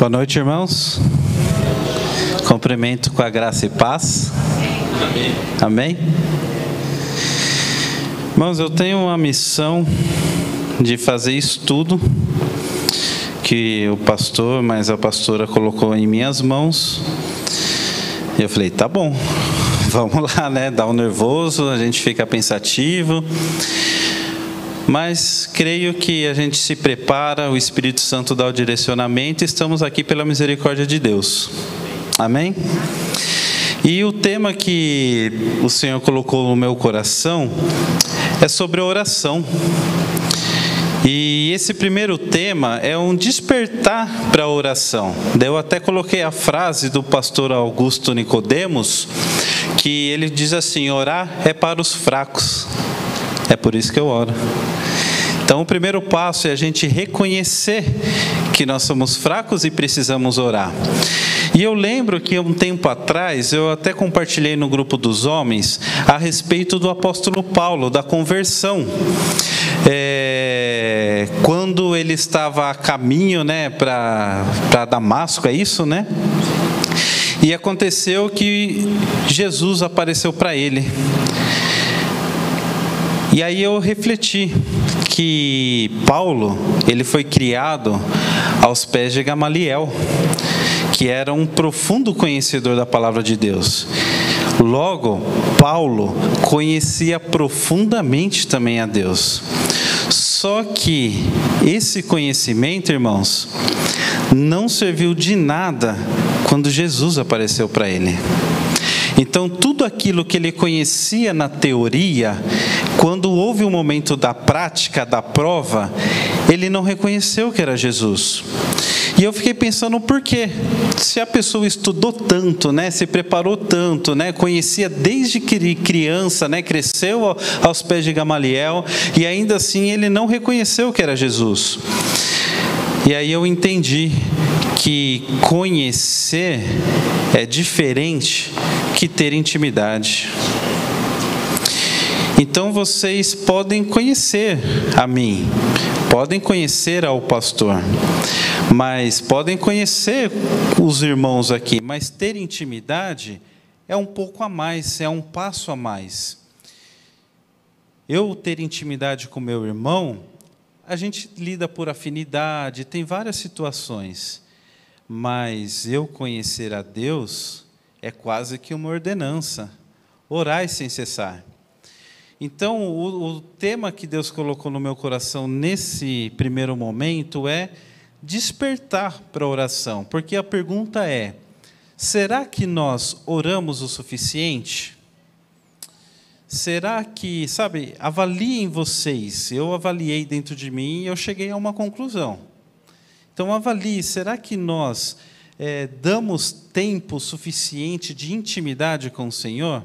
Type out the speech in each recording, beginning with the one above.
Boa noite, irmãos. Cumprimento com a graça e paz. Amém. Amém. Irmãos, eu tenho uma missão de fazer estudo que o pastor, mas a pastora colocou em minhas mãos. E eu falei, tá bom, vamos lá, né? Dá um nervoso, a gente fica pensativo. Mas creio que a gente se prepara, o Espírito Santo dá o direcionamento e estamos aqui pela misericórdia de Deus. Amém? E o tema que o Senhor colocou no meu coração é sobre a oração. E esse primeiro tema é um despertar para a oração. Eu até coloquei a frase do pastor Augusto Nicodemos, que ele diz assim: orar é para os fracos. É por isso que eu oro. Então, o primeiro passo é a gente reconhecer que nós somos fracos e precisamos orar. E eu lembro que um tempo atrás, eu até compartilhei no grupo dos homens a respeito do apóstolo Paulo, da conversão. Quando ele estava a caminho, né, para Damasco, é isso, né? E aconteceu que Jesus apareceu para ele. E aí eu refleti que Paulo, ele foi criado aos pés de Gamaliel, que era um profundo conhecedor da palavra de Deus. Logo, Paulo conhecia profundamente também a Deus. Só que esse conhecimento, irmãos, não serviu de nada quando Jesus apareceu para ele. Então, tudo aquilo que ele conhecia na teoria, quando houve o momento da prática, da prova, ele não reconheceu que era Jesus. E eu fiquei pensando por quê? Se a pessoa estudou tanto, né, se preparou tanto, né, conhecia desde criança, né, cresceu aos pés de Gamaliel, e ainda assim ele não reconheceu que era Jesus. E aí eu entendi que conhecer é diferente que ter intimidade. Então vocês podem conhecer a mim, podem conhecer ao pastor, mas podem conhecer os irmãos aqui, mas ter intimidade é um pouco a mais, é um passo a mais. Eu ter intimidade com meu irmão, a gente lida por afinidade, tem várias situações, mas eu conhecer a Deus é quase que uma ordenança, orai sem cessar. Então, o tema que Deus colocou no meu coração nesse primeiro momento é despertar para a oração, porque a pergunta é: será que nós oramos o suficiente? Será que, sabe, avaliem vocês, eu avaliei dentro de mim e eu cheguei a uma conclusão. Então avalie, será que nós damos tempo suficiente de intimidade com o Senhor?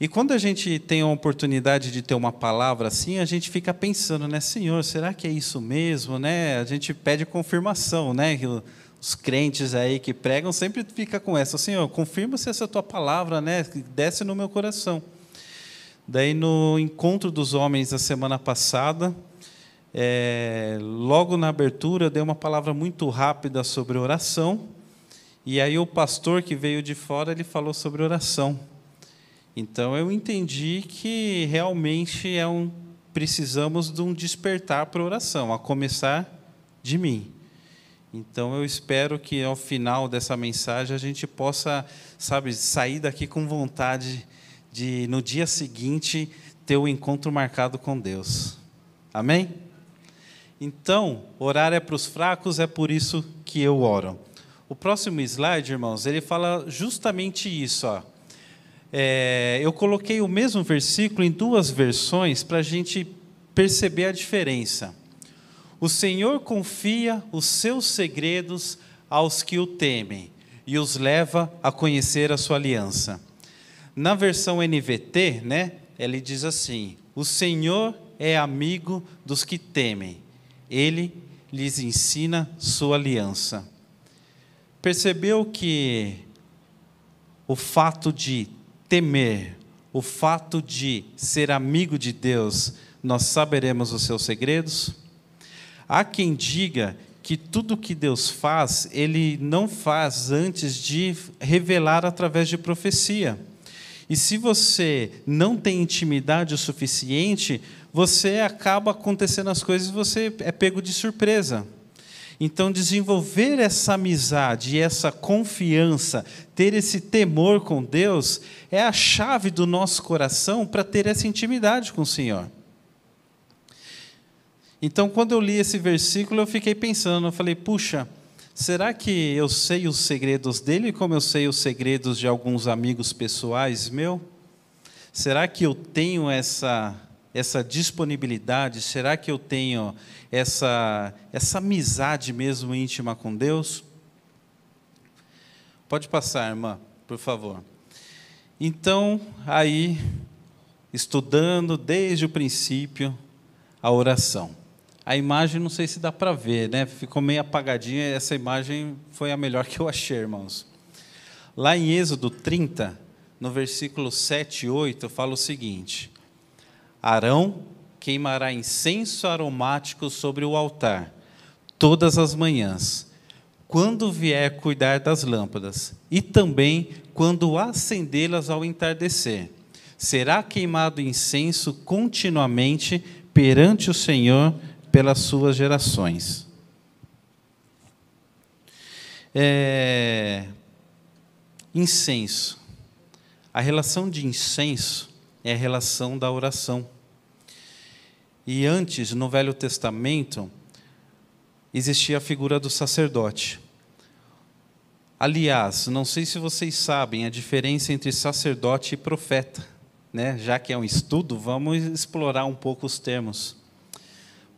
E quando a gente tem a oportunidade de ter uma palavra assim, a gente fica pensando, né, Senhor, será que é isso mesmo, né? A gente pede confirmação, né? Os crentes aí que pregam sempre fica com essa, Senhor, confirma se essa tua palavra, né, desce no meu coração. Daí no encontro dos homens da semana passada, logo na abertura eu dei uma palavra muito rápida sobre oração, e aí o pastor que veio de fora, ele falou sobre oração. Então eu entendi que realmente precisamos de um despertar para a oração, a começar de mim. Então eu espero que ao final dessa mensagem a gente possa, sabe, sair daqui com vontade de no dia seguinte ter o encontro marcado com Deus. Amém? Então, orar é para os fracos, é por isso que eu oro. O próximo slide, irmãos, ele fala justamente isso, ó. Eu coloquei o mesmo versículo em duas versões para a gente perceber a diferença. O Senhor confia os seus segredos aos que o temem e os leva a conhecer a sua aliança. Na versão NVT, né, ele diz assim: o Senhor é amigo dos que temem, Ele lhes ensina sua aliança. Percebeu que o fato de temer, o fato de ser amigo de Deus, nós saberemos os seus segredos? Há quem diga que tudo que Deus faz, Ele não faz antes de revelar através de profecia. E se você não tem intimidade o suficiente, você acaba acontecendo as coisas e você é pego de surpresa. Então, desenvolver essa amizade, essa confiança, ter esse temor com Deus, é a chave do nosso coração para ter essa intimidade com o Senhor. Então, quando eu li esse versículo, eu fiquei pensando, eu falei, puxa, será que eu sei os segredos dele como eu sei os segredos de alguns amigos pessoais meus? Será que eu tenho essa disponibilidade? Será que eu tenho essa amizade mesmo íntima com Deus? Pode passar, irmã, por favor. Então, aí, estudando desde o princípio a oração. A imagem, não sei se dá para ver, né? Ficou meio apagadinha, essa imagem foi a melhor que eu achei, irmãos. Lá em Êxodo 30, no versículo 7 e 8, fala o seguinte: Arão queimará incenso aromático sobre o altar, todas as manhãs, quando vier cuidar das lâmpadas, e também quando acendê-las ao entardecer. Será queimado incenso continuamente perante o Senhor pelas suas gerações. Incenso. A relação de incenso é a relação da oração. E antes, no Velho Testamento, existia a figura do sacerdote. Aliás, não sei se vocês sabem a diferença entre sacerdote e profeta, né? Já que é um estudo, vamos explorar um pouco os termos.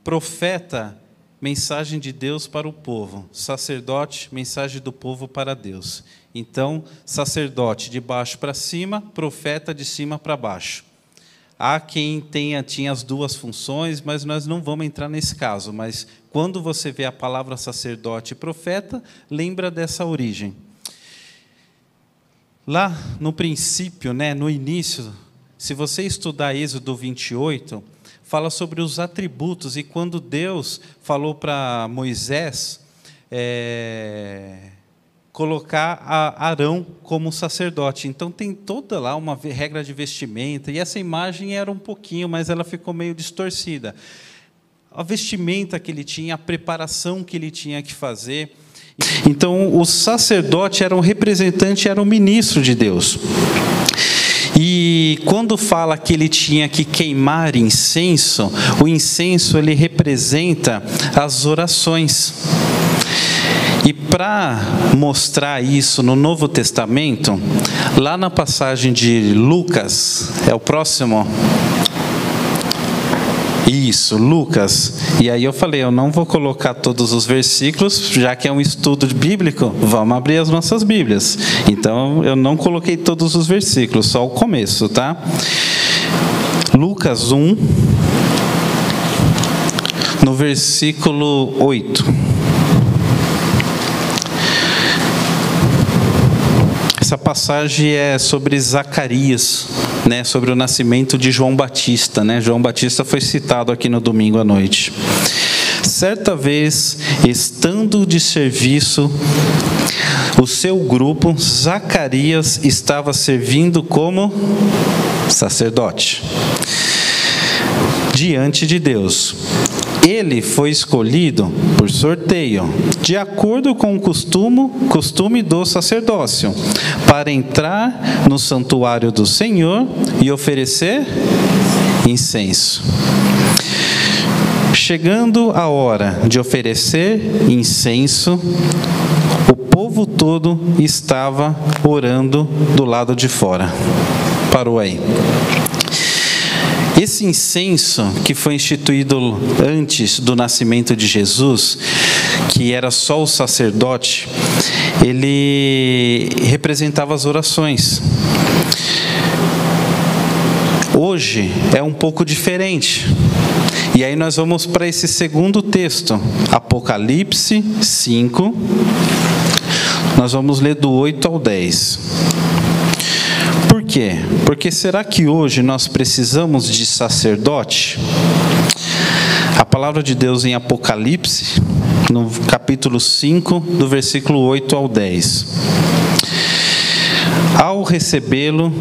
Profeta, mensagem de Deus para o povo. Sacerdote, mensagem do povo para Deus. Então, sacerdote de baixo para cima, profeta de cima para baixo. Há quem tinha as duas funções, mas nós não vamos entrar nesse caso. Mas quando você vê a palavra sacerdote e profeta, lembra dessa origem. Lá no princípio, né, no início, se você estudar Êxodo 28, fala sobre os atributos, e quando Deus falou para Moisés colocar Arão como sacerdote. Então tem toda lá uma regra de vestimenta, e essa imagem era um pouquinho, mas ela ficou meio distorcida. A vestimenta que ele tinha, a preparação que ele tinha que fazer. Então o sacerdote era um representante, era um ministro de Deus. E quando fala que ele tinha que queimar incenso, o incenso ele representa as orações. E para mostrar isso no Novo Testamento, lá na passagem de Lucas, é o próximo? Isso, Lucas. E aí eu falei, eu não vou colocar todos os versículos, já que é um estudo bíblico, vamos abrir as nossas Bíblias. Então, eu não coloquei todos os versículos, só o começo, tá? Lucas 1, no versículo 8. Essa passagem é sobre Zacarias, né, sobre o nascimento de João Batista, né? João Batista foi citado aqui no domingo à noite. Certa vez, estando de serviço, o seu grupo, Zacarias, estava servindo como sacerdote diante de Deus. Ele foi escolhido por sorteio, de acordo com o costume do sacerdócio, para entrar no santuário do Senhor e oferecer incenso. Chegando a hora de oferecer incenso, o povo todo estava orando do lado de fora. Parou aí. Esse incenso que foi instituído antes do nascimento de Jesus, que era só o sacerdote, ele representava as orações. Hoje é um pouco diferente. E aí nós vamos para esse segundo texto, Apocalipse 5, nós vamos ler do 8 ao 10. Por quê? Porque será que hoje nós precisamos de sacerdote? A palavra de Deus em Apocalipse, no capítulo 5, do versículo 8 ao 10. Ao recebê-lo,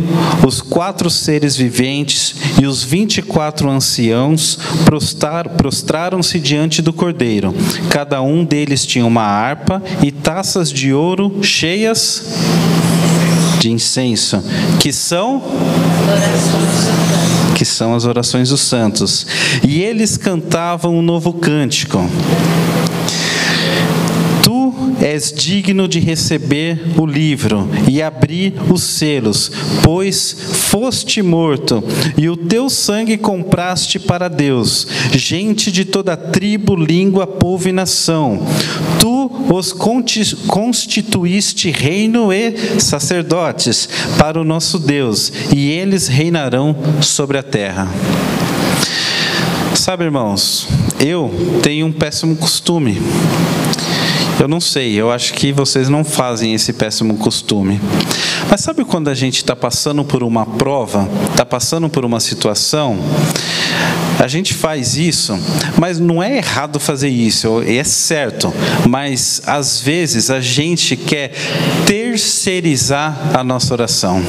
os 4 seres viventes e os 24 anciãos prostraram-se diante do Cordeiro. Cada um deles tinha uma harpa e taças de ouro cheias de incenso, que são as orações dos santos. E eles cantavam um novo cântico. És digno de receber o livro e abrir os selos, pois foste morto, e o teu sangue compraste para Deus, gente de toda tribo, língua, povo e nação. Tu os constituíste reino e sacerdotes para o nosso Deus, e eles reinarão sobre a terra. Sabe, irmãos, eu tenho um péssimo costume. Eu não sei, eu acho que vocês não fazem esse péssimo costume. Mas sabe quando a gente está passando por uma prova, está passando por uma situação, a gente faz isso, mas não é errado fazer isso, é certo. Mas às vezes a gente quer terceirizar a nossa oração.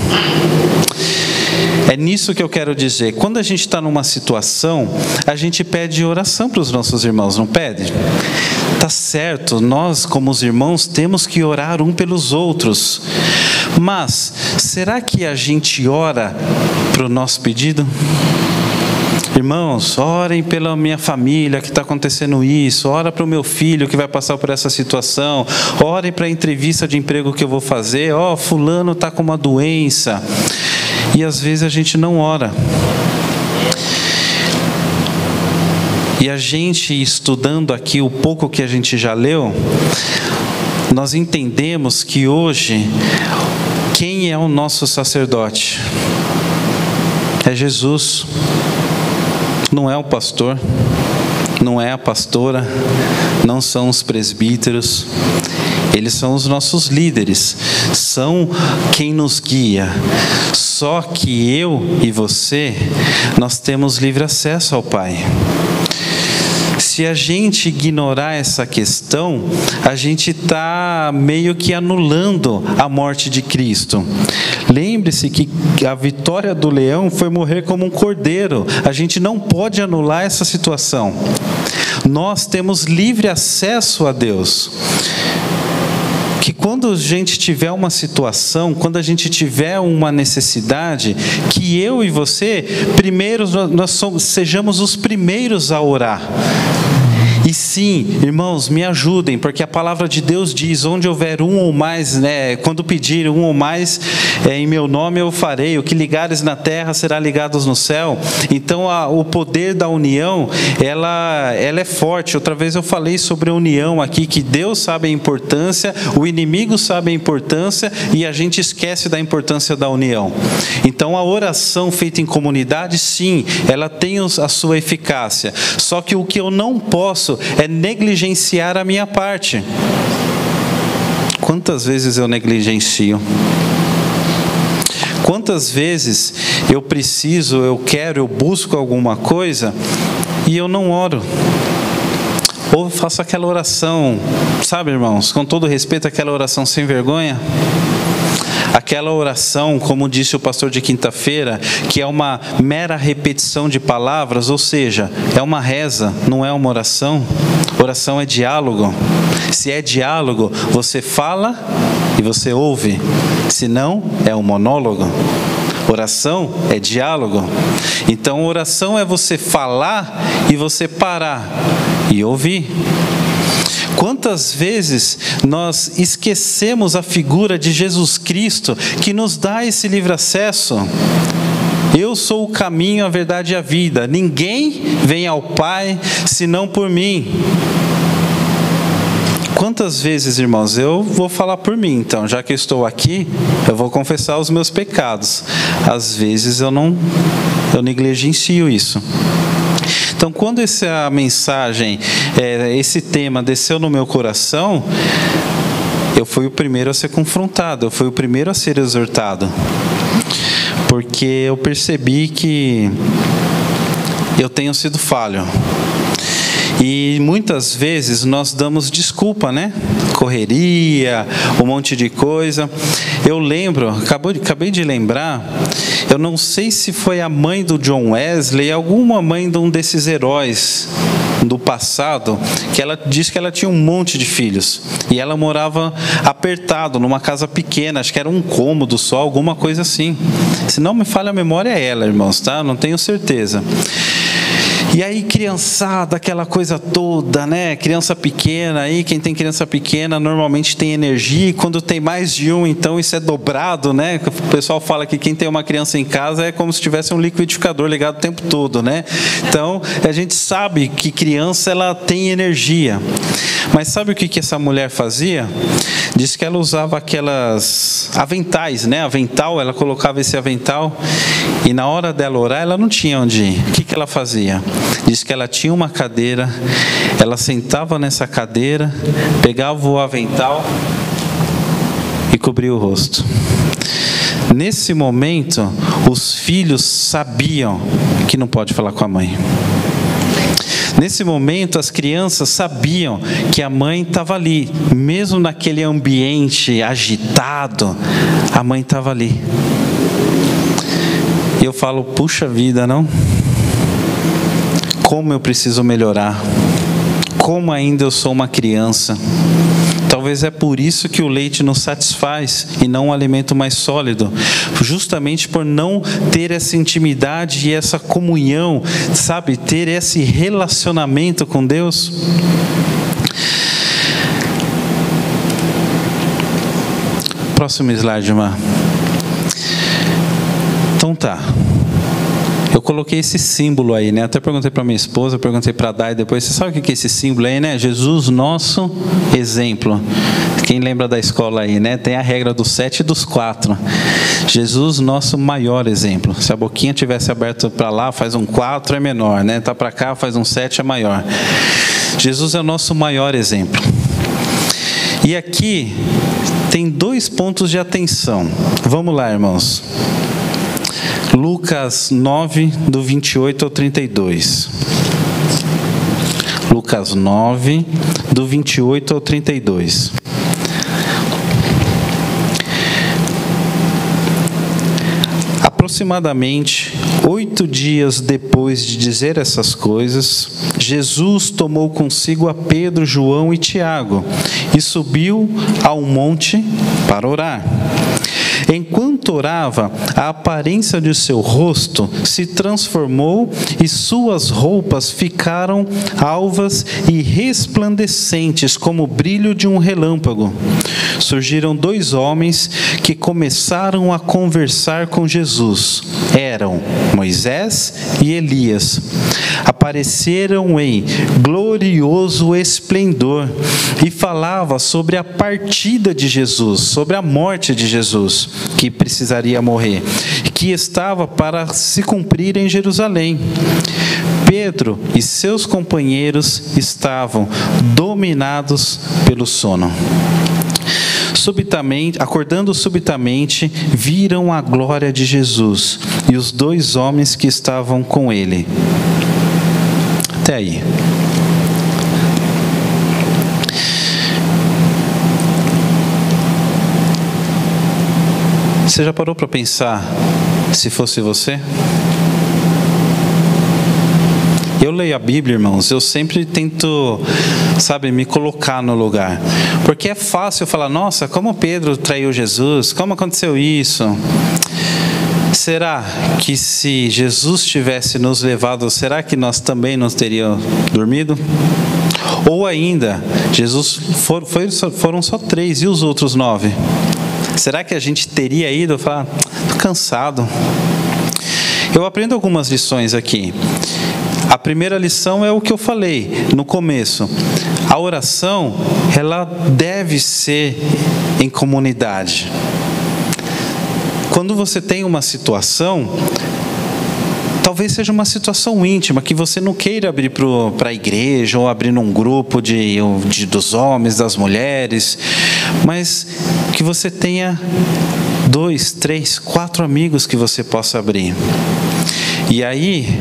É nisso que eu quero dizer. Quando a gente está numa situação, a gente pede oração para os nossos irmãos, não pede? Tá certo, nós como os irmãos temos que orar um pelos outros. Mas, será que a gente ora para o nosso pedido? Irmãos, orem pela minha família que está acontecendo isso, ora para o meu filho que vai passar por essa situação, orem para a entrevista de emprego que eu vou fazer, fulano está com uma doença. E às vezes a gente não ora. E a gente, estudando aqui o pouco que a gente já leu, nós entendemos que hoje, quem é o nosso sacerdote? É Jesus. Não é o pastor, não é a pastora, não são os presbíteros. Eles são os nossos líderes, são quem nos guia. Só que eu e você, nós temos livre acesso ao Pai. Se a gente ignorar essa questão, a gente está meio que anulando a morte de Cristo. Lembre-se que a vitória do leão foi morrer como um cordeiro. A gente não pode anular essa situação. Nós temos livre acesso a Deus. Que quando a gente tiver uma situação, quando a gente tiver uma necessidade, que eu e você, primeiro sejamos os primeiros a orar. E sim, irmãos, me ajudem, porque a palavra de Deus diz, onde houver um ou mais, quando pedir um ou mais, em meu nome eu farei, o que ligares na terra será ligados no céu. Então o poder da união, ela é forte. Outra vez eu falei sobre a união aqui, que Deus sabe a importância, o inimigo sabe a importância, e a gente esquece da importância da união. Então a oração feita em comunidade, sim, ela tem a sua eficácia, só que o que eu não posso é negligenciar a minha parte. Quantas vezes eu negligencio? Quantas vezes eu preciso, eu busco alguma coisa e eu não oro? Ou faço aquela oração, sabe, irmãos, com todo respeito, aquela oração sem vergonha? Aquela oração, como disse o pastor de quinta-feira, que é uma mera repetição de palavras, ou seja, é uma reza, não é uma oração. Oração é diálogo. Se é diálogo, você fala e você ouve. Se não, é um monólogo. Oração é diálogo. Então, oração é você falar e você parar e ouvir. Quantas vezes nós esquecemos a figura de Jesus Cristo, que nos dá esse livre acesso? Eu sou o caminho, a verdade e a vida. Ninguém vem ao Pai senão por mim. Quantas vezes, irmãos, eu vou falar por mim, então, já que eu estou aqui, eu vou confessar os meus pecados. Às vezes eu negligencio isso. Então, quando essa mensagem, esse tema desceu no meu coração, eu fui o primeiro a ser confrontado, eu fui o primeiro a ser exortado, porque eu percebi que eu tenho sido falho. E muitas vezes nós damos desculpa, né? Correria, um monte de coisa. Eu lembro, acabei de lembrar, eu não sei se foi a mãe do John Wesley, alguma mãe de um desses heróis do passado, que ela disse que ela tinha um monte de filhos e ela morava apertado numa casa pequena, acho que era um cômodo só, alguma coisa assim. Se não me falha a memória, é ela, irmãos, tá? Não tenho certeza. E aí, criançada, aquela coisa toda, né? Criança pequena aí, quem tem criança pequena normalmente tem energia, e quando tem mais de um, então isso é dobrado, né? O pessoal fala que quem tem uma criança em casa é como se tivesse um liquidificador ligado o tempo todo, né? Então, a gente sabe que criança, ela tem energia. Mas sabe o que essa mulher fazia? Diz que ela usava aquelas aventais, né? Avental, ela colocava esse avental, e na hora dela orar, ela não tinha onde ir. O que ela fazia? Diz que ela tinha uma cadeira, ela sentava nessa cadeira, pegava o avental e cobria o rosto. Nesse momento, os filhos sabiam que não pode falar com a mãe. Nesse momento, as crianças sabiam que a mãe estava ali, mesmo naquele ambiente agitado, a mãe estava ali. E eu falo, puxa vida, não? Como eu preciso melhorar, como ainda eu sou uma criança. Talvez é por isso que o leite nos satisfaz e não um alimento mais sólido, justamente por não ter essa intimidade e essa comunhão, sabe, ter esse relacionamento com Deus. Próximo slide, irmã. Então tá. Eu coloquei esse símbolo aí, né? Até perguntei para minha esposa, perguntei para a Dai depois. Você sabe o que é esse símbolo aí, né? Jesus, nosso exemplo. Quem lembra da escola aí, né? Tem a regra dos 7 e dos 4. Jesus, nosso maior exemplo. Se a boquinha tivesse aberta para lá, faz um 4 é menor, né? Tá para cá, faz um 7 é maior. Jesus é o nosso maior exemplo. E aqui tem 2 pontos de atenção. Vamos lá, irmãos. Lucas 9, do 28 ao 32. Lucas 9, do 28 ao 32. Aproximadamente 8 dias depois de dizer essas coisas, Jesus tomou consigo a Pedro, João e Tiago e subiu ao monte para orar. Enquanto orava, a aparência de seu rosto se transformou e suas roupas ficaram alvas e resplandecentes como o brilho de um relâmpago. Surgiram 2 homens que começaram a conversar com Jesus. Eram Moisés e Elias. Apareceram em glorioso esplendor e falava sobre a partida de Jesus, sobre a morte de Jesus, que precisaria morrer, que estava para se cumprir em Jerusalém. Pedro e seus companheiros estavam dominados pelo sono. Acordando subitamente, viram a glória de Jesus e os 2 homens que estavam com ele. Até aí. Você já parou para pensar se fosse você? Eu leio a Bíblia, irmãos, eu sempre tento, sabe, me colocar no lugar. Porque é fácil falar, nossa, como Pedro traiu Jesus? Como aconteceu isso? Será que se Jesus tivesse nos levado, será que nós também não teríamos dormido? Ou ainda, foram só 3 e os outros 9? Será que a gente teria ido falar, estou cansado? Eu aprendo algumas lições aqui. A primeira lição é o que eu falei no começo. A oração, ela deve ser em comunidade. Quando você tem uma situação, talvez seja uma situação íntima, que você não queira abrir para a igreja, ou abrir num grupo dos homens, das mulheres, mas que você tenha 2, 3, 4 amigos que você possa abrir. E aí,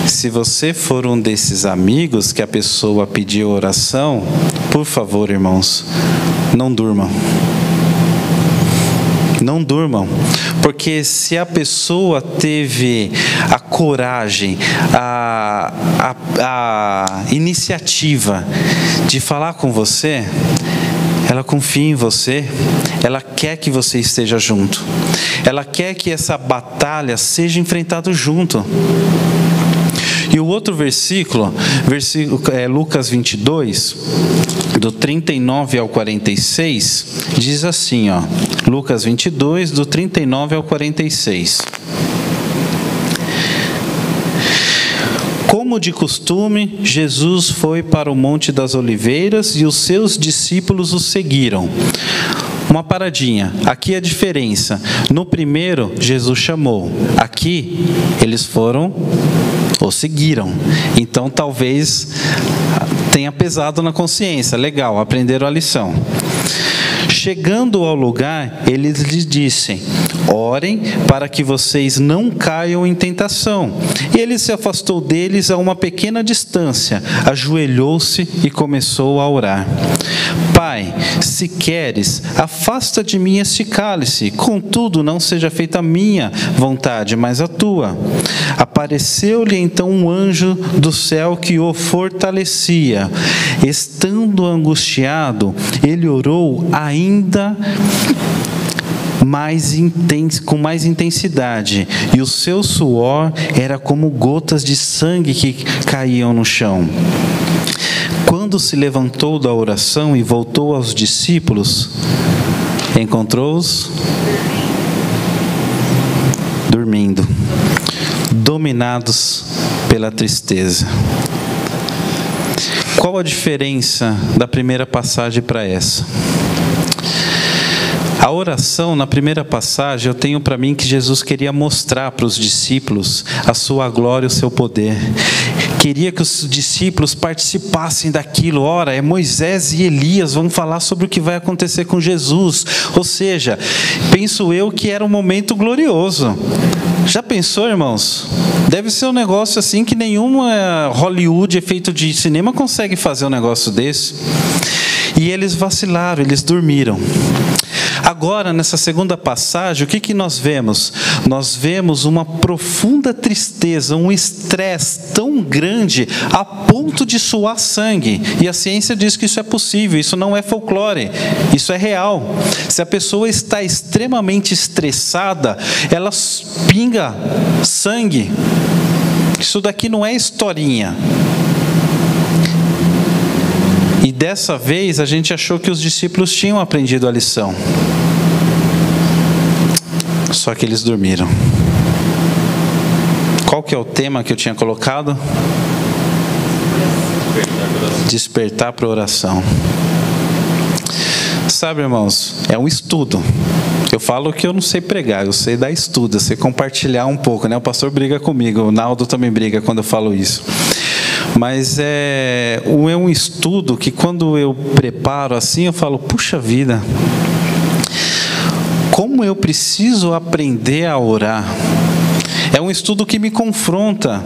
Se você for um desses amigos que a pessoa pediu oração, por favor, irmãos, não durmam. Não durmam, porque se a pessoa teve a coragem, a iniciativa de falar com você, ela confia em você, ela quer que você esteja junto, ela quer que essa batalha seja enfrentada junto. E o outro versículo é Lucas 22, do 39 ao 46, diz assim, ó, Lucas 22, do 39 ao 46. Como de costume, Jesus foi para o Monte das Oliveiras e os seus discípulos o seguiram. Uma paradinha, aqui a diferença. No primeiro, Jesus chamou. Aqui, eles foram ou seguiram. Então, talvez tenha pesado na consciência. Legal, aprenderam a lição. Chegando ao lugar, eles lhes dissem: orem para que vocês não caiam em tentação. E ele se afastou deles a uma pequena distância, ajoelhou-se e começou a orar. Pai, se queres, afasta de mim este cálice, contudo não seja feita a minha vontade, mas a tua. Apareceu-lhe então um anjo do céu que o fortalecia. Estando angustiado, ele orou ainda com mais intensidade, e o seu suor era como gotas de sangue que caíam no chão. Quando se levantou da oração e voltou aos discípulos, encontrou-os dormindo, dominados pela tristeza. Qual a diferença da primeira passagem para essa? A oração, na primeira passagem, eu tenho para mim que Jesus queria mostrar para os discípulos a sua glória e o seu poder. Queria que os discípulos participassem daquilo. Ora, é Moisés e Elias vão falar sobre o que vai acontecer com Jesus. Ou seja, penso eu que era um momento glorioso. Já pensou, irmãos? Deve ser um negócio assim que nenhuma Hollywood, efeito de cinema, consegue fazer um negócio desse. E eles vacilaram, eles dormiram. Agora, nessa segunda passagem, o que nós vemos? Nós vemos uma profunda tristeza, um estresse tão grande a ponto de suar sangue. E a ciência diz que isso é possível, isso não é folclore, isso é real. Se a pessoa está extremamente estressada, ela pinga sangue. Isso daqui não é historinha. E dessa vez a gente achou que os discípulos tinham aprendido a lição. Só que eles dormiram. Qual que é o tema que eu tinha colocado? Despertar para a oração. Sabe, irmãos, é um estudo. Eu falo que eu não sei pregar, eu sei dar estudo, eu sei compartilhar um pouco, né? O pastor briga comigo, o Naldo também briga quando eu falo isso. Mas é um estudo que quando eu preparo assim, eu falo, puxa vida, como eu preciso aprender a orar. É um estudo que me confronta,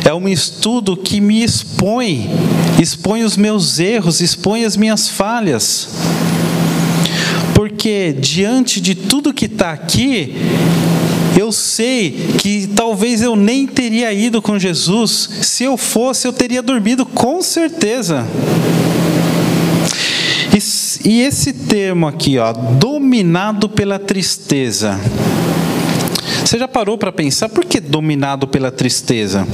é um estudo que me expõe os meus erros, expõe as minhas falhas. Porque diante de tudo que está aqui, eu sei que talvez eu nem teria ido com Jesus. Se eu fosse, eu teria dormido com certeza. E esse termo aqui, ó, dominado pela tristeza. Você já parou para pensar por que dominado pela tristeza?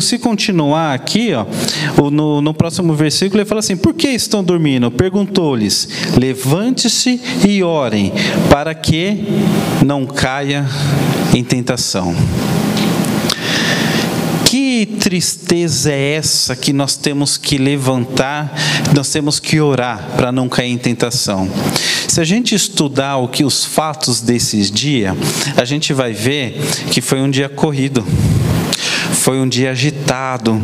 Se continuar aqui, ó, no próximo versículo, ele fala assim: por que estão dormindo? Perguntou-lhes: levante-se e orem, para que não caia em tentação. Que tristeza é essa que nós temos que levantar, nós temos que orar para não cair em tentação? Se a gente estudar os fatos desses dias, a gente vai ver que foi um dia corrido. Foi um dia agitado.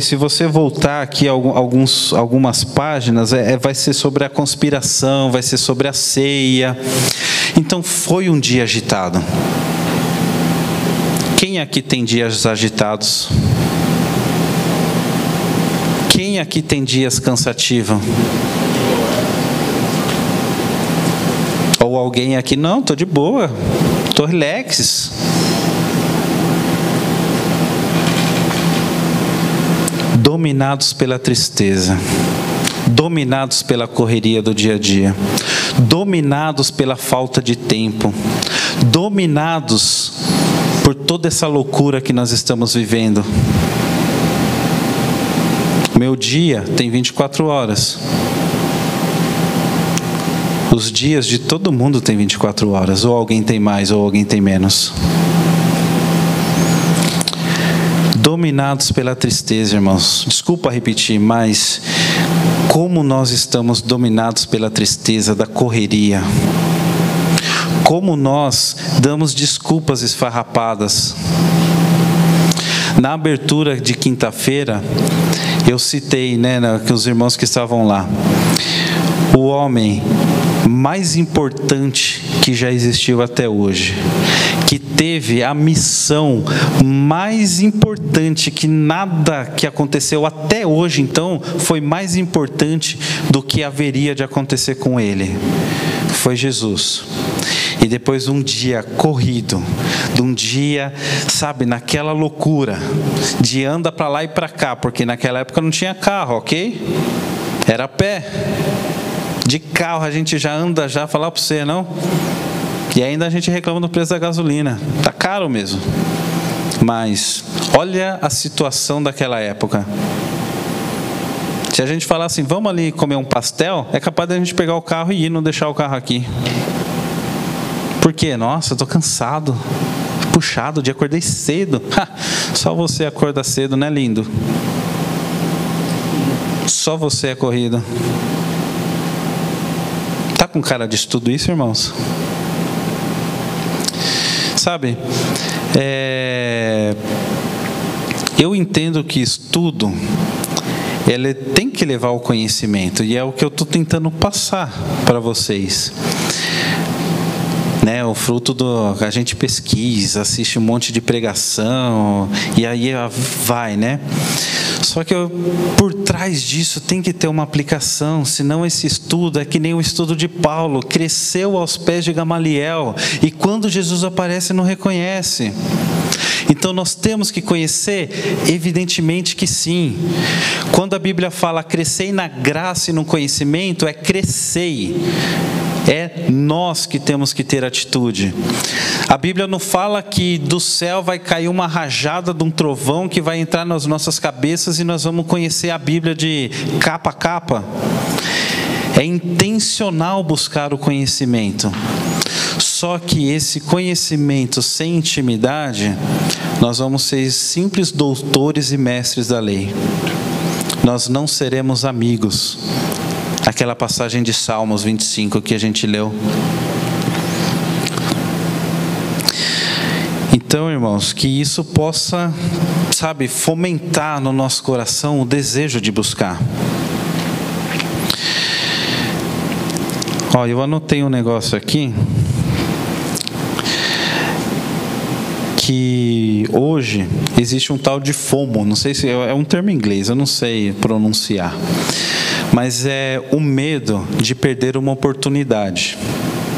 Se você voltar aqui algumas páginas, vai ser sobre a conspiração, vai ser sobre a ceia. Então foi um dia agitado. Quem aqui tem dias agitados? Quem aqui tem dias cansativos? Ou alguém aqui, não, estou de boa, estou relax. Dominados pela tristeza, dominados pela correria do dia a dia, dominados pela falta de tempo, dominados por toda essa loucura que nós estamos vivendo. Meu dia tem 24 horas. Os dias de todo mundo tem 24 horas. Ou alguém tem mais, ou alguém tem menos. Dominados pela tristeza, irmãos. Desculpa repetir, mas como nós estamos dominados pela tristeza da correria. Como nós damos desculpas esfarrapadas. Na abertura de quinta-feira, eu citei, que os irmãos que estavam lá, o homem mais importante que já existiu até hoje, que teve a missão mais importante, que nada que aconteceu até hoje, então, foi mais importante do que haveria de acontecer com ele, foi Jesus. E depois de um dia corrido, de um dia, naquela loucura, de anda para lá e para cá, porque naquela época não tinha carro, ok? Era a pé. De carro a gente já anda, falar para você, não? E ainda a gente reclama do preço da gasolina. Tá caro mesmo. Mas olha a situação daquela época. Se a gente falar assim, vamos ali comer um pastel, é capaz de a gente pegar o carro e ir, não deixar o carro aqui. Por quê? Nossa, eu tô cansado, puxado, de acordei cedo. Só você acorda cedo, né, lindo? Só você é corrido. Tá com cara de estudo isso, irmãos? Eu entendo que estudo, ele tem que levar ao conhecimento, e é o que eu estou tentando passar para vocês. O fruto a gente pesquisa, assiste um monte de pregação, e aí vai, Só que por trás disso tem que ter uma aplicação, senão esse estudo é que nem o estudo de Paulo, cresceu aos pés de Gamaliel, e quando Jesus aparece não reconhece. Então nós temos que conhecer? Evidentemente que sim. Quando a Bíblia fala crescei na graça e no conhecimento, é crescei. É nós que temos que ter atitude. A Bíblia não fala que do céu vai cair uma rajada de um trovão que vai entrar nas nossas cabeças e nós vamos conhecer a Bíblia de capa a capa. É intencional buscar o conhecimento. Só que esse conhecimento sem intimidade, nós vamos ser simples doutores e mestres da lei. Nós não seremos amigos. Aquela passagem de Salmos 25 que a gente leu. Então, irmãos, que isso possa, fomentar no nosso coração o desejo de buscar. Eu anotei um negócio aqui, que hoje existe um tal de FOMO, não sei se é um termo em inglês, eu não sei pronunciar, mas é o medo de perder uma oportunidade.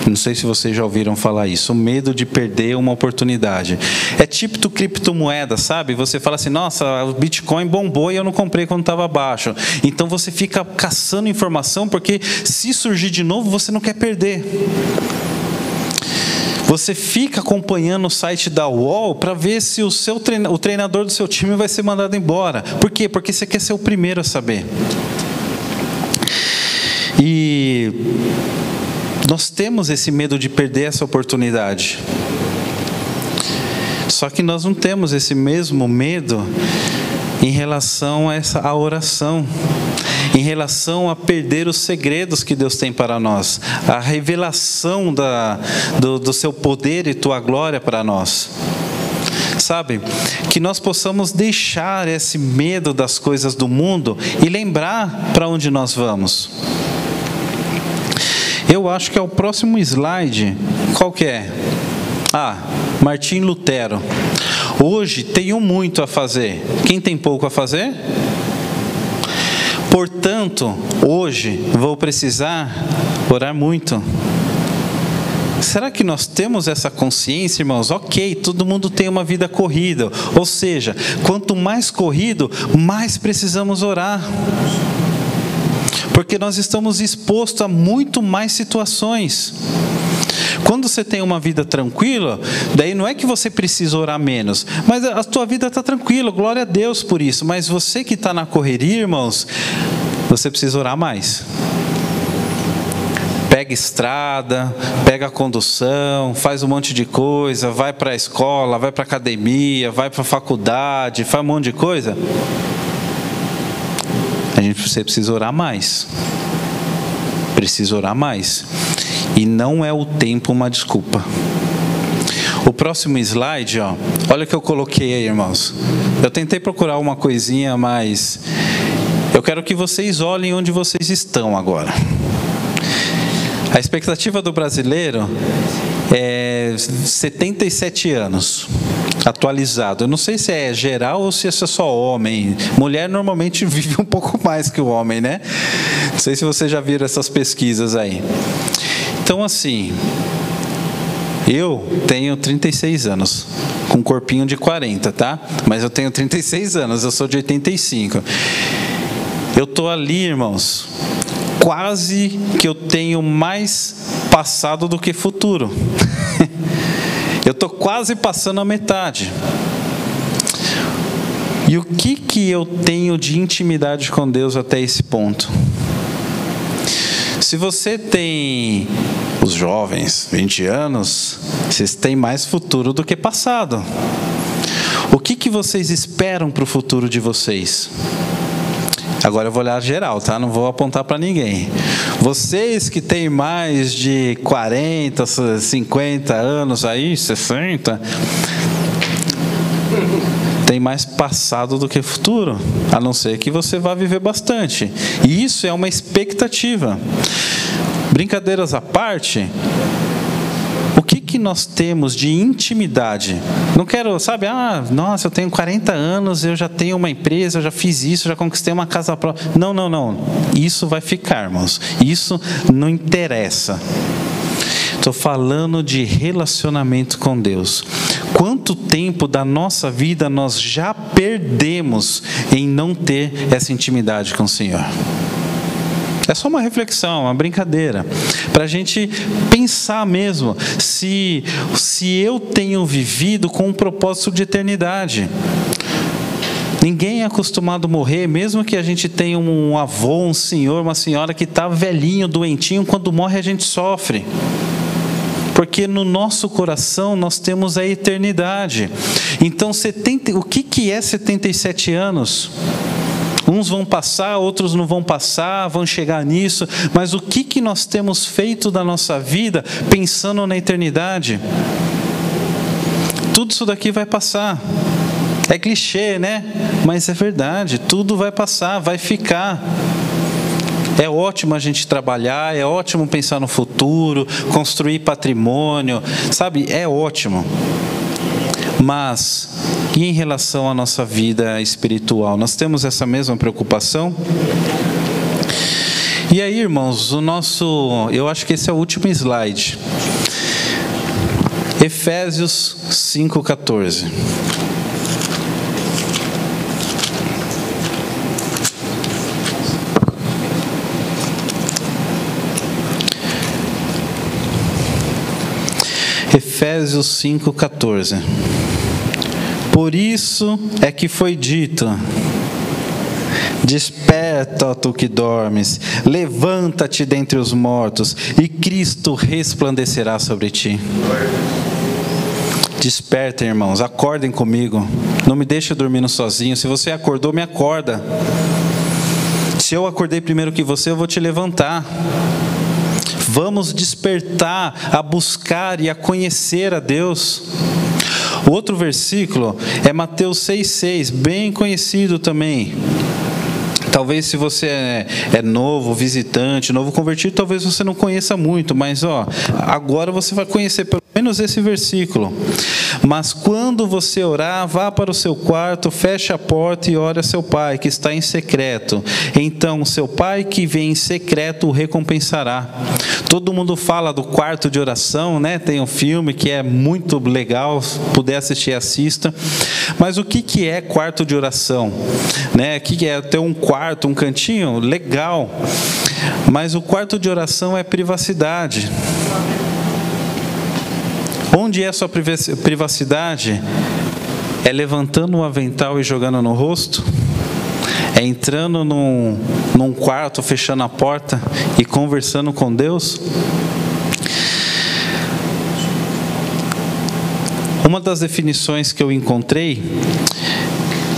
Não sei se vocês já ouviram falar isso, o medo de perder uma oportunidade. É tipo criptomoeda, sabe? Você fala assim, nossa, o Bitcoin bombou e eu não comprei quando estava baixo. Então você fica caçando informação, porque se surgir de novo, você não quer perder. Você fica acompanhando o site da UOL para ver se o treinador do seu time vai ser mandado embora. Por quê? Porque você quer ser o primeiro a saber. E nós temos esse medo de perder essa oportunidade. Só que nós não temos esse mesmo medo em relação a oração, em relação a perder os segredos que Deus tem para nós, a revelação do seu poder e tua glória para nós. Que nós possamos deixar esse medo das coisas do mundo e lembrar para onde nós vamos. Eu acho que é o próximo slide. Qual que é? Martim Lutero. Hoje tenho muito a fazer. Quem tem pouco a fazer? Portanto, hoje vou precisar orar muito. Será que nós temos essa consciência, irmãos? Ok, todo mundo tem uma vida corrida. Ou seja, quanto mais corrido, mais precisamos orar. Porque nós estamos expostos a muito mais situações. Quando você tem uma vida tranquila, daí não é que você precisa orar menos, mas a tua vida está tranquila, glória a Deus por isso. Mas você que está na correria, irmãos, você precisa orar mais. Pega estrada, pega a condução, faz um monte de coisa, vai para a escola, vai para a academia, vai para a faculdade, faz um monte de coisa. Você precisa orar mais. Precisa orar mais. E não é o tempo uma desculpa. O próximo slide, olha o que eu coloquei aí, irmãos. Eu tentei procurar uma coisinha, mas eu quero que vocês olhem onde vocês estão agora. A expectativa do brasileiro é 77 anos, atualizado. Eu não sei se é geral ou se é só homem. Mulher normalmente vive um pouco mais que o homem, né? Não sei se vocês já viram essas pesquisas aí. Então, assim, eu tenho 36 anos, com um corpinho de 40, tá? Mas eu tenho 36 anos, eu sou de 85. Eu tô ali, irmãos, quase que eu tenho mais passado do que futuro. Eu estou quase passando a metade. E o que eu tenho de intimidade com Deus até esse ponto? Se você tem, os jovens, 20 anos, vocês têm mais futuro do que passado. O que vocês esperam para o futuro de vocês? Agora eu vou olhar geral, tá? Não vou apontar para ninguém. Vocês que têm mais de 40, 50 anos aí, 60, tem mais passado do que futuro, a não ser que você vá viver bastante. E isso é uma expectativa. Brincadeiras à parte, o que nós temos de intimidade? Não quero, sabe, nossa, eu tenho 40 anos, eu já tenho uma empresa, eu já fiz isso, já conquistei uma casa própria. Não. Isso vai ficar, irmãos. Isso não interessa. Estou falando de relacionamento com Deus. Quanto tempo da nossa vida nós já perdemos em não ter essa intimidade com o Senhor? É só uma reflexão, uma brincadeira, para a gente pensar mesmo se eu tenho vivido com um propósito de eternidade. Ninguém é acostumado a morrer, mesmo que a gente tenha um avô, um senhor, uma senhora que está velhinho, doentinho, quando morre a gente sofre. Porque no nosso coração nós temos a eternidade. Então, o que é 77 anos? Uns vão passar, outros não vão passar, vão chegar nisso. Mas o que nós temos feito da nossa vida pensando na eternidade? Tudo isso daqui vai passar. É clichê, né? Mas é verdade, tudo vai passar, vai ficar. É ótimo a gente trabalhar, é ótimo pensar no futuro, construir patrimônio, sabe? É ótimo. Mas, e em relação à nossa vida espiritual? Nós temos essa mesma preocupação? E aí, irmãos, eu acho que esse é o último slide. Efésios 5,14. Efésios 5,14. Por isso é que foi dito: desperta, ó tu que dormes, levanta-te dentre os mortos, e Cristo resplandecerá sobre ti. Despertem, irmãos, acordem comigo. Não me deixe dormindo sozinho. Se você acordou, me acorda. Se eu acordei primeiro que você, eu vou te levantar. Vamos despertar a buscar e a conhecer a Deus. O outro versículo é Mateus 6,6, bem conhecido também. Talvez se você é novo, visitante, novo convertido, talvez você não conheça muito, mas agora você vai conhecer pelo menos esse versículo. Mas quando você orar, vá para o seu quarto, feche a porta e ore a seu pai, que está em secreto. Então, seu pai que vem em secreto o recompensará. Todo mundo fala do quarto de oração, né? Tem um filme que é muito legal, se puder assistir, assista. Mas o que é quarto de oração? Né? O que é ter um quarto, um cantinho? Legal. Mas o quarto de oração é privacidade. Onde é a sua privacidade? É levantando um avental e jogando no rosto? É entrando num quarto, fechando a porta e conversando com Deus? Uma das definições que eu encontrei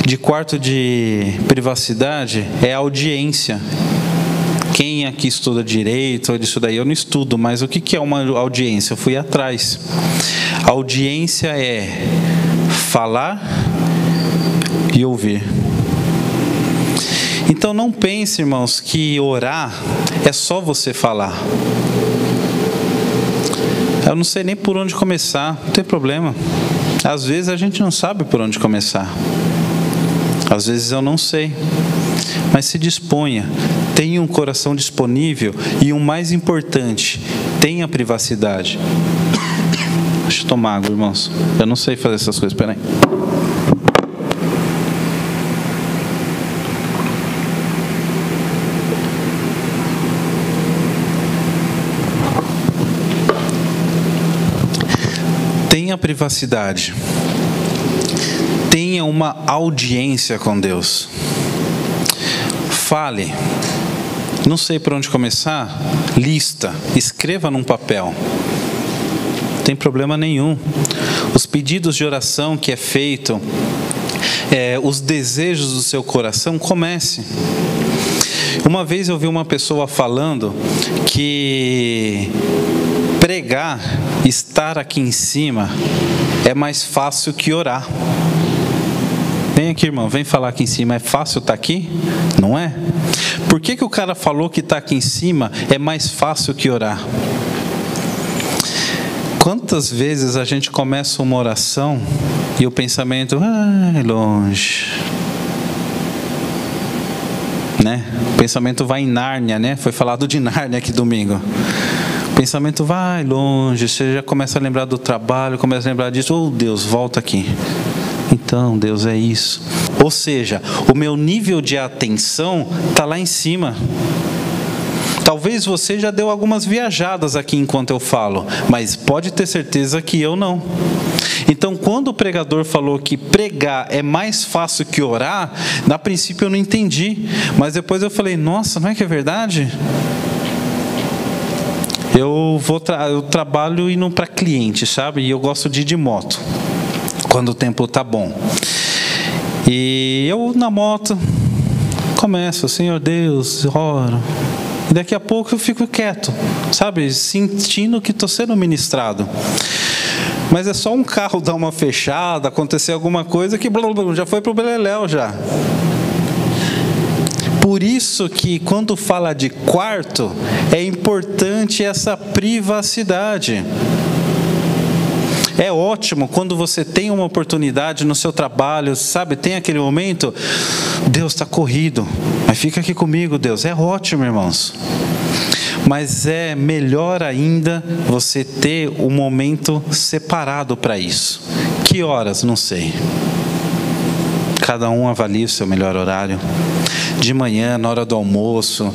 de quarto de privacidade é audiência. Quem aqui estuda direito ou disso daí, eu não estudo, mas o que é uma audiência? Eu fui atrás. Audiência é falar e ouvir. Então não pense, irmãos, que orar é só você falar. Eu não sei nem por onde começar, não tem problema. Às vezes a gente não sabe por onde começar. Às vezes eu não sei. Mas se disponha, tenha um coração disponível e o mais importante, tenha privacidade. Deixa eu tomar água, irmãos. Eu não sei fazer essas coisas, espera aí. Tenha privacidade. Tenha uma audiência com Deus. Fale. Não sei por onde começar? Lista. Escreva num papel. Não tem problema nenhum. Os pedidos de oração que é feito, os desejos do seu coração, comece. Uma vez eu vi uma pessoa falando que pregar, estar aqui em cima, é mais fácil que orar. Vem aqui, irmão, vem falar aqui em cima. É fácil estar aqui? Não é? Por que o cara falou que estar aqui em cima é mais fácil que orar? Quantas vezes a gente começa uma oração e o pensamento vai longe, né? O pensamento vai em Nárnia, né? Foi falado de Nárnia aqui domingo. O pensamento vai longe, você já começa a lembrar do trabalho, começa a lembrar disso. Oh, Deus, volta aqui. Então, Deus, é isso. Ou seja, o meu nível de atenção está lá em cima. Talvez você já deu algumas viajadas aqui enquanto eu falo, mas pode ter certeza que eu não. Então, quando o pregador falou que pregar é mais fácil que orar, na princípio eu não entendi, mas depois eu falei, nossa, não é que é verdade? Eu trabalho indo para cliente, sabe? E eu gosto de ir de moto, quando o tempo está bom. E eu na moto começo, Senhor Deus, oro. E daqui a pouco eu fico quieto, sabe? Sentindo que estou sendo ministrado. Mas é só um carro dar uma fechada, acontecer alguma coisa que já foi pro beleléu já. Por isso que quando fala de quarto, é importante essa privacidade. É ótimo quando você tem uma oportunidade no seu trabalho, sabe? Tem aquele momento, Deus está corrido, mas fica aqui comigo, Deus. É ótimo, irmãos. Mas é melhor ainda você ter um momento separado para isso. Que horas? Não sei. Cada um avalia o seu melhor horário. De manhã, na hora do almoço.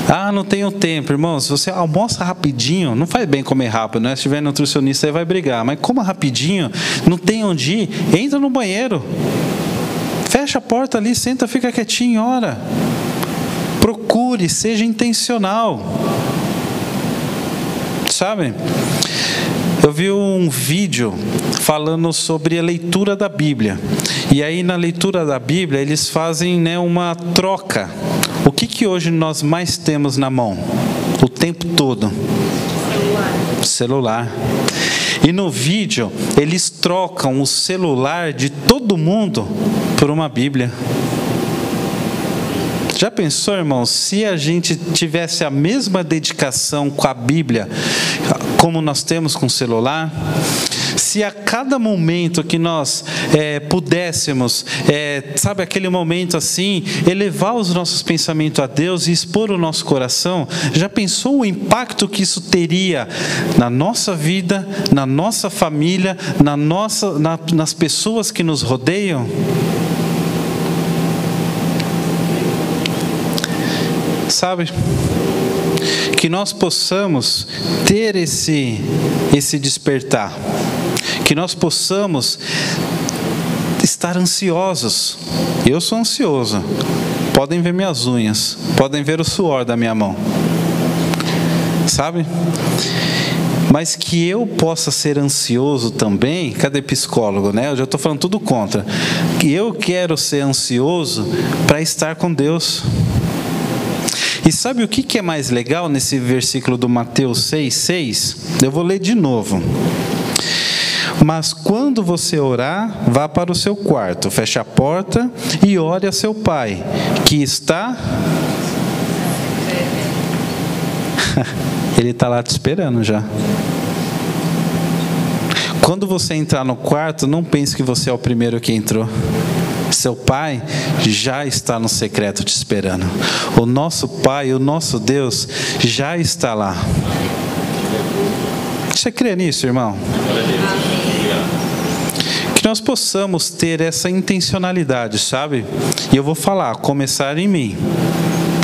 Ah, não tenho tempo, irmãos. Você almoça rapidinho. Não faz bem comer rápido, né? Se tiver nutricionista, aí vai brigar. Mas coma rapidinho. Não tem onde ir. Entra no banheiro. Fecha a porta ali, senta, fica quietinho, ora. Procure, seja intencional. Sabe? Eu vi um vídeo falando sobre a leitura da Bíblia. E aí na leitura da Bíblia eles fazem, né, uma troca. O que hoje nós mais temos na mão? O tempo todo? Celular. E no vídeo eles trocam o celular de todo mundo por uma Bíblia. Já pensou, irmãos, se a gente tivesse a mesma dedicação com a Bíblia como nós temos com o celular? se a cada momento que nós pudéssemos, sabe, aquele momento assim, elevar os nossos pensamentos a Deus e expor o nosso coração, já pensou o impacto que isso teria na nossa vida, na nossa família, nas pessoas que nos rodeiam? Sabe? Que nós possamos ter esse despertar, que nós possamos estar ansiosos. Eu sou ansioso, podem ver minhas unhas, podem ver o suor da minha mão, sabe? Mas que eu possa ser ansioso também. Cadê psicólogo, né? Eu já estou falando tudo contra. Que eu quero ser ansioso para estar com Deus. E sabe o que é mais legal nesse versículo do Mateus 6,6? Eu vou ler de novo. Mas quando você orar, vá para o seu quarto, feche a porta e ore a seu pai, que está... Ele está lá te esperando já. Quando você entrar no quarto, não pense que você é o primeiro que entrou. Seu pai já está no secreto te esperando. O nosso Pai, o nosso Deus já está lá. Você crê nisso, irmão? Que nós possamos ter essa intencionalidade, sabe? E eu vou falar, começar em mim.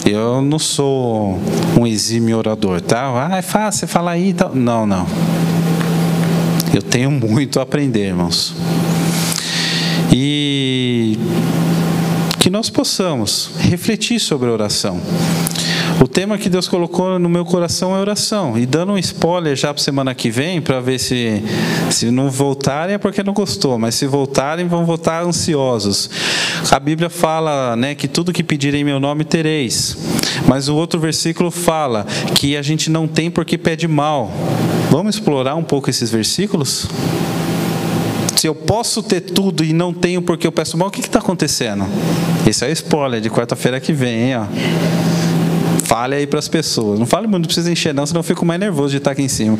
Eu não sou um exímio orador, tá? É fácil falar aí e tal. Não. Eu tenho muito a aprender, irmãos. E que nós possamos refletir sobre a oração. O tema que Deus colocou no meu coração é oração. E dando um spoiler já para a semana que vem, para ver se não voltarem é porque não gostou, mas se voltarem, vão voltar ansiosos. A Bíblia fala, né, que tudo que pedirem em meu nome tereis. Mas o outro versículo fala que a gente não tem porque pede mal. Vamos explorar um pouco esses versículos? Se eu posso ter tudo e não tenho porque eu peço mal, o que está acontecendo? Esse é o spoiler de quarta-feira que vem, hein, ó. Fale aí para as pessoas. Não fale muito, não precisa encher não, senão eu fico mais nervoso de estar aqui em cima.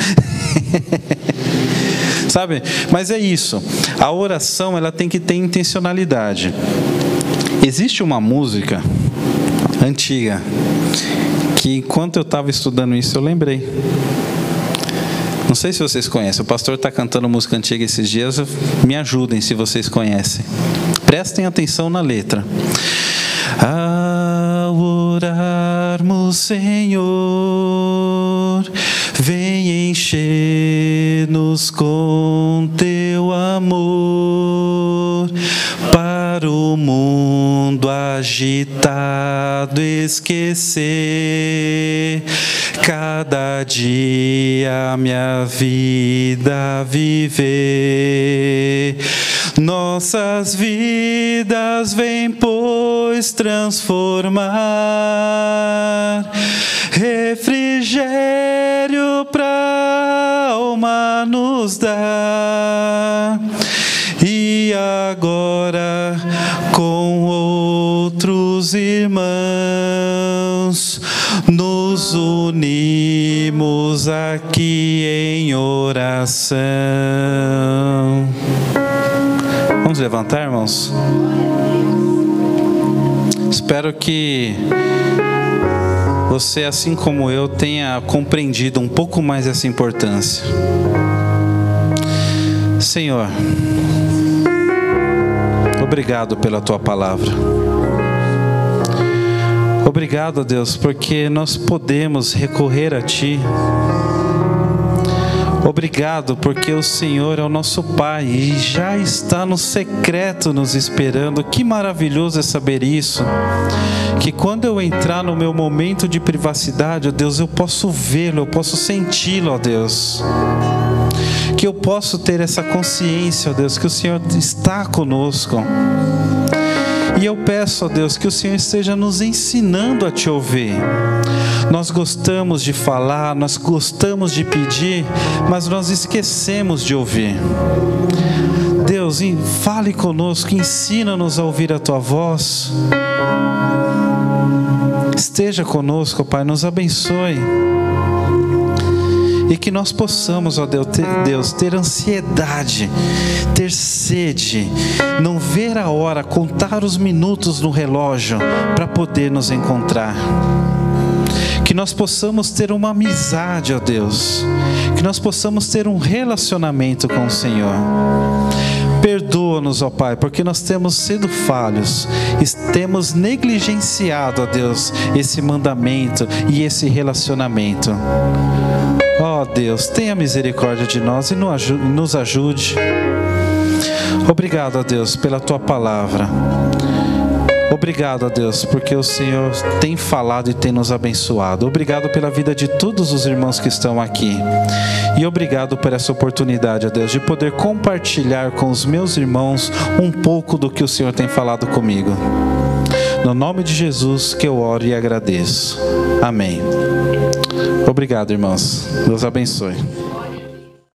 Sabe? Mas é isso. A oração, ela tem que ter intencionalidade. Existe uma música antiga que, enquanto eu estava estudando isso, eu lembrei. Não sei se vocês conhecem. O pastor está cantando música antiga esses dias. Me ajudem se vocês conhecem. Prestem atenção na letra. Ao orarmos, Senhor, vem encher-nos com teu amor, para o mundo agitado esquecer, cada dia minha vida viver. Nossas vidas vem, pois, transformar, refrigério pra alma nos dar. E agora, com outros irmãos, nos unimos aqui em oração. Vamos levantar, irmãos? Espero que você, assim como eu, tenha compreendido um pouco mais essa importância. Senhor, obrigado pela Tua palavra. Obrigado, Deus, porque nós podemos recorrer a Ti. Obrigado, porque o Senhor é o nosso Pai e já está no secreto nos esperando. Que maravilhoso é saber isso. Que quando eu entrar no meu momento de privacidade, ó Deus, eu posso vê-lo, eu posso senti-lo, ó Deus. Que eu posso ter essa consciência, ó Deus, que o Senhor está conosco. E eu peço, ó Deus, que o Senhor esteja nos ensinando a Te ouvir. Nós gostamos de falar, nós gostamos de pedir, mas nós esquecemos de ouvir. Deus, fale conosco, ensina-nos a ouvir a Tua voz. Esteja conosco, Pai, nos abençoe. E que nós possamos, ó Deus, ter ansiedade, ter sede, não ver a hora, contar os minutos no relógio para poder nos encontrar. Que nós possamos ter uma amizade, ó Deus, que nós possamos ter um relacionamento com o Senhor. Perdoa-nos, ó Pai, porque nós temos sido falhos, temos negligenciado, ó Deus, esse mandamento e esse relacionamento. Ó Deus, tenha misericórdia de nós e nos ajude. Obrigado, ó Deus, pela Tua palavra. Obrigado, ó Deus, porque o Senhor tem falado e tem nos abençoado. Obrigado pela vida de todos os irmãos que estão aqui. E obrigado por essa oportunidade, ó Deus, de poder compartilhar com os meus irmãos um pouco do que o Senhor tem falado comigo. No nome de Jesus que eu oro e agradeço. Amém. Obrigado, irmãos. Deus abençoe.